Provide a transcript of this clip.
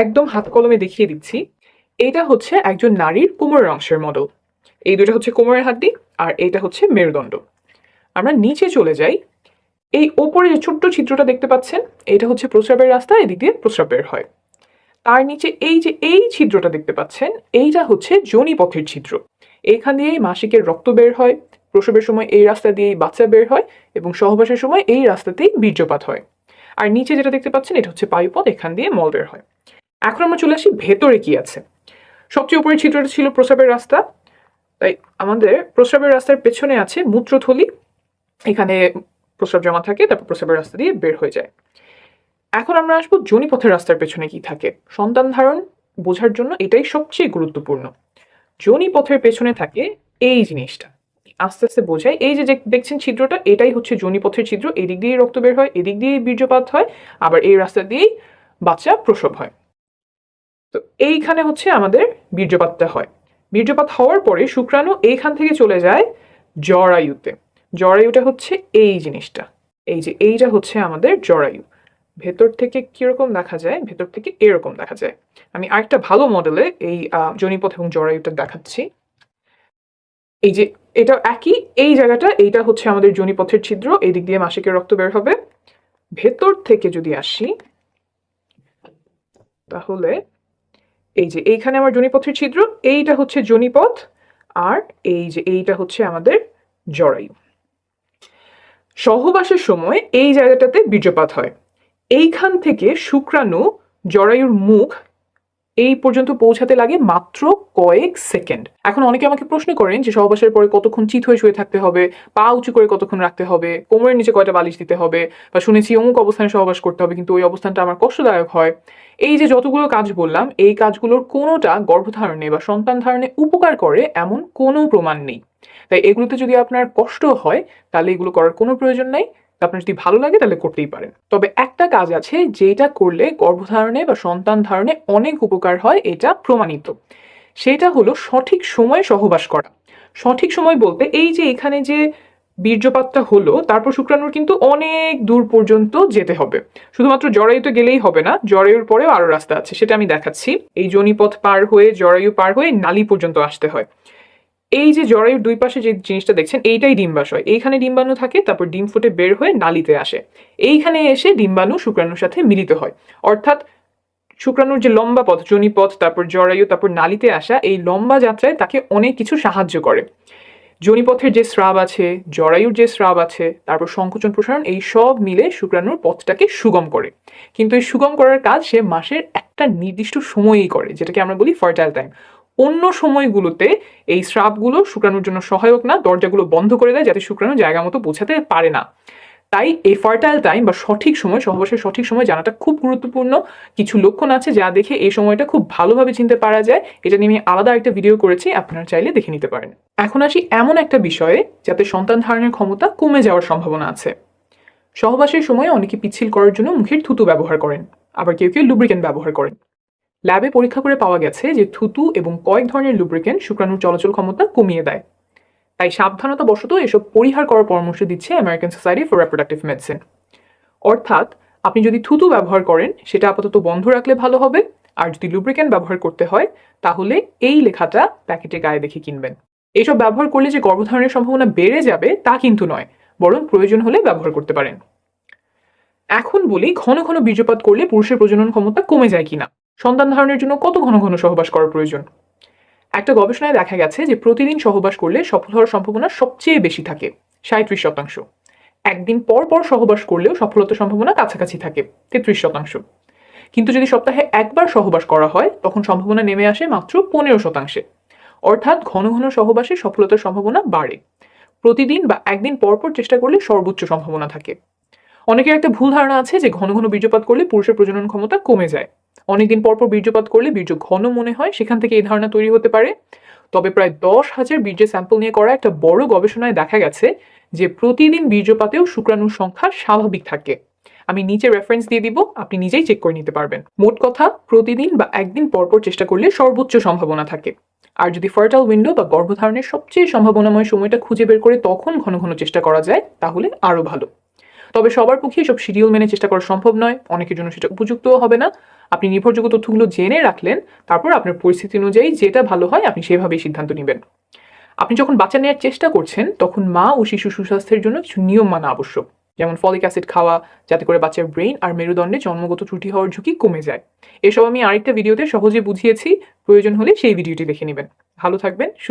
একদম হাত কলমে দেখিয়ে দিচ্ছি। এইটা হচ্ছে একজন নারীর কোমরের অংশের মডেল। এই দুটো হচ্ছে কোমরের হাড্ডি, আর এইটা হচ্ছে মেরুদণ্ড। আমরা নিচে চলে যাই। এই ওপরে যে ছোট্ট ছিদ্রটা দেখতে পাচ্ছেন, এটা হচ্ছে প্রস্রাবের রাস্তা, এদিক দিয়ে প্রস্রাব বের হয়। তার নিচে এই যে এই ছিদ্রটা দেখতে পাচ্ছেন, এইটা হচ্ছে যোনিপথের ছিদ্র। এইখান দিয়েই মাসিকের রক্ত বের হয়, প্রসবের সময় এই রাস্তা দিয়েই বাচ্চা বের হয়, এবং সহবাসের সময় এই রাস্তাতেই বীর্যপাত হয়। আর নিচে যেটা দেখতে পাচ্ছেন, এটা হচ্ছে পায়ুপথ, এখান দিয়ে মল বের হয়। এখন আমরা চলে আসি ভেতরে কি আছে। সবচেয়ে উপরের ছিদ্রটা ছিল প্রস্রাবের রাস্তা, তাই আমাদের প্রস্রাবের রাস্তার পেছনে আছে মূত্রথলি। এখানে প্রস্রাব জমা থাকে, তারপর প্রস্রাবের রাস্তা দিয়ে বের হয়ে যায়। এখন আমরা আসবো যোনিপথের রাস্তার পেছনে কি থাকে। সন্তান ধারণ বোঝার জন্য এটাই সবচেয়ে গুরুত্বপূর্ণ। যোনিপথের পেছনে থাকে এই জিনিসটা, আস্তে আস্তে বোঝাই। এই যে দেখছেন ছিদ্রটা, এটাই হচ্ছে যোনিপথের ছিদ্র। এদিক দিয়ে রক্ত বের হয়, এদিক দিয়ে বীর্যপাত হয়, আবার এই রাস্তা দিয়েই বাচ্চা প্রসব হয়। তো এইখানে হচ্ছে আমাদের বীর্যপাতটা হয়। বীর্যপাত হওয়ার পরে শুক্রাণু এইখান থেকে চলে যায় জরায়ুতে। জরায়ুটা হচ্ছে এই জিনিসটা, এই যে এইটা হচ্ছে আমাদের জরায়ু। ভেতর থেকে কিরকম দেখা যায়, ভেতর থেকে এরকম দেখা যায়। আমি আরেকটা ভালো মডেলে এই যোনিপথ এবং জরায়ুটা দেখাচ্ছি। এই যে এটা একই, এই জায়গাটা, এইটা হচ্ছে আমাদের যোনিপথের ছিদ্র, এই দিক দিয়ে মাসিকের রক্ত বের হবে। ভেতর থেকে যদি আসি, তাহলে এই যে এইখানে আমার যোনিপথের ছিদ্র, এইটা হচ্ছে যোনিপথ, আর এই যে এইটা হচ্ছে আমাদের জরায়ু। সহবাসের সময় এই জায়গাটাতে বীর্যপাত হয়। এইখান থেকে শুক্রাণু জরায়ুর মুখ এই পর্যন্ত পৌঁছাতে লাগে মাত্র কয়েক সেকেন্ড। এখন অনেকে আমাকে প্রশ্ন করেন যে সহবাসের পরে কতক্ষণ চিত হয়ে শুয়ে থাকতে হবে, পা উঁচু করে কতক্ষণ রাখতে হবে, কোমরের নিচে কয়টা বালিশ দিতে হবে, বা শুনেছি অমুক অবস্থানে সহবাস করতে হবে, কিন্তু ওই অবস্থানটা আমার কষ্টদায়ক হয়। এই যে যতগুলো কাজ বললাম, এই কাজগুলোর কোনোটা গর্ভধারণে বা সন্তান ধারণে উপকার করে এমন কোনো প্রমাণ নেই। তাই এগুলোতে যদি আপনার কষ্ট হয়, তাহলে এগুলো করার কোনো প্রয়োজন নাই। আপনার যদি ভালো লাগে তাহলে করতেই পারেন। তবে একটা কাজ আছে যেটা করলে গর্ভধারণে বা সন্তান ধারণে অনেক উপকার হয়, এটা প্রমাণিত। সেটা হলো সঠিক সময়ে সহবাস করা। সঠিক সময় বলতে এই যে এখানে যে বীর্যপাতটা হলো, তারপর শুক্রাণুর কিন্তু অনেক দূর পর্যন্ত যেতে হবে। শুধুমাত্র জরায়ুতে গেলেই হবে না, জরায়ুর পরেও আরো রাস্তা আছে, সেটা আমি দেখাচ্ছি। এই যোনিপথ পার হয়ে জরায়ু পার হয়ে নালী পর্যন্ত আসতে হয়। এই যে জরায়ুর দুই পাশে যে জিনিসটা দেখছেন, এইটাই ডিম্বাশয়। এইখানে ডিম্বাণু থাকে, তারপর ডিম ফুটে বের হয়ে নালীতে আসে। এইখানে এসে ডিম্বাণু শুক্রাণুর সাথে মিলিত হয়। অর্থাৎ শুক্রাণুর যে লম্বা পথ, যোনিপথ, তারপর জরায়ু, তারপর নালীতে আসা, এই লম্বা যাত্রায় তাকে অনেক কিছু সাহায্য করে। যোনিপথের যে স্রাব আছে, জরায়ুর যে স্রাব আছে, তারপর সংকোচন প্রসারণ, এই সব মিলে শুক্রাণুর পথটাকে সুগম করে। কিন্তু এই সুগম করার কাজ সে মাসের একটা নির্দিষ্ট সময়েই করে, যেটাকে আমরা বলি ফার্টাইল টাইম। অন্য সময়গুলোতে এই স্রাবগুলো শুক্রাণুর জন্য সহায়ক না, দরজাগুলো বন্ধ করে দেয় যাতে শুক্রাণু জায়গা মতো পৌঁছাতে পারে না। তাই এই ফার্টাইল টাইম বা সঠিক সময়, সহবাসের সঠিক সময় জানাটা খুব গুরুত্বপূর্ণ। কিছু লক্ষণ আছে যা দেখে এই সময়টা খুব ভালোভাবে চিনতে পারা যায়। এটা নিয়ে আমি আলাদা একটা ভিডিও করেছি, আপনারা চাইলে দেখে নিতে পারেন। এখন আসি এমন একটা বিষয়ে যাতে সন্তান ধারণের ক্ষমতা কমে যাওয়ার সম্ভাবনা আছে। সহবাসের সময় অনেকে পিচ্ছিল করার জন্য মুখের থুতু ব্যবহার করেন, আবার কেউ কেউ লুব্রিকেন্ট ব্যবহার করেন। ল্যাবে পরীক্ষা করে পাওয়া গেছে যে থুতু এবং কয়েক ধরনের লুব্রিকেন্ট শুক্রাণুর চলাচল ক্ষমতা কমিয়ে দেয়। তাই সাবধানতা বশত এসব পরিহার করার পরামর্শ দিচ্ছে American society for reproductive medicine. অর্থাৎ আপনি যদি থুতু ব্যবহার করেন, সেটা আপাতত বন্ধ রাখলে ভালো হবে। আর যদি লুব্রিকেন্ট ব্যবহার করতে হয়, তাহলে এই লেখাটা প্যাকেটে গায়ে দেখে কিনবেন। এইসব ব্যবহার করলে যে গর্ভধারণের সম্ভাবনা বেড়ে যাবে তা কিন্তু নয়, বরং প্রয়োজন হলে ব্যবহার করতে পারেন। এখন বলি, ঘন ঘন বীর্যপাত করলে পুরুষের প্রজনন ক্ষমতা কমে যায় কিনা। সন্তান ধারণের জন্য কত ঘন ঘন সহবাস করা প্রয়োজন? একটা গবেষণায় দেখা গেছে যে প্রতিদিন সহবাস করলে সফল হওয়ার সম্ভাবনা সবচেয়ে বেশি থাকে, 37%। একদিন পর পর সহবাস করলেও সফলতার সম্ভাবনা কাছাকাছি থাকে, 33%। কিন্তু যদি সপ্তাহে একবার সহবাস করা হয়, তখন সম্ভাবনা নেমে আসে মাত্র 15%। অর্থাৎ ঘন ঘন সহবাসে সফলতার সম্ভাবনা বাড়ে। প্রতিদিন বা একদিন পর পর চেষ্টা করলে সর্বোচ্চ সম্ভাবনা থাকে। অনেকের একটা ভুল ধারণা আছে যে ঘন ঘন বীর্যপাত করলে পুরুষের প্রজনন ক্ষমতা কমে যায়। অনেকদিন পর পর বীর্যপাত করলে বীর্য ঘন মনে হয়, সেখান থেকে এই ধারণা তৈরি হতে পারে। তবে প্রায় 10,000 বীর্যের স্যাম্পল নিয়ে করা একটা বড় গবেষণায় দেখা গেছে যে প্রতিদিন বীর্যপাতেও শুক্রাণুর সংখ্যা স্বাভাবিক থাকে। আমি নিচে রেফারেন্স দিয়ে দিব, আপনি নিজেই চেক করে নিতে পারবেন। মোট কথা, প্রতিদিন বা একদিন পর পর চেষ্টা করলে সর্বোচ্চ সম্ভাবনা থাকে। আর যদি ফার্টাইল উইন্ডো বা গর্ভধারণের সবচেয়ে সম্ভাবনাময় সময়টা খুঁজে বের করে তখন ঘন ঘন চেষ্টা করা যায়, তাহলে আরো ভালো। তবে সবার পক্ষে সব শিডিউল মেনে চেষ্টা করা সম্ভব নয়, অনেকের জন্য সেটা উপযুক্তও হবে না। আপনি নির্ভরযোগ্য তথ্যগুলো জেনে রাখলেন, তারপর আপনার পরিস্থিতি অনুযায়ী যেটা ভালো হয় আপনি সেভাবেই সিদ্ধান্ত নেবেন। আপনি যখন বাচ্চা নেওয়ার চেষ্টা করছেন তখন মা ও শিশু সুস্বাস্থ্যের জন্য কিছু নিয়ম মানা আবশ্যক, যেমন ফলিক অ্যাসিড খাওয়া, যাতে করে বাচ্চার ব্রেন আর মেরুদণ্ডে জন্মগত ত্রুটি হওয়ার ঝুঁকি কমে যায়। এসব আমি আরেকটা ভিডিওতে সহজে বুঝিয়েছি, প্রয়োজন হলে সেই ভিডিওটি দেখে নেবেন। ভালো থাকবেন, সুস্থ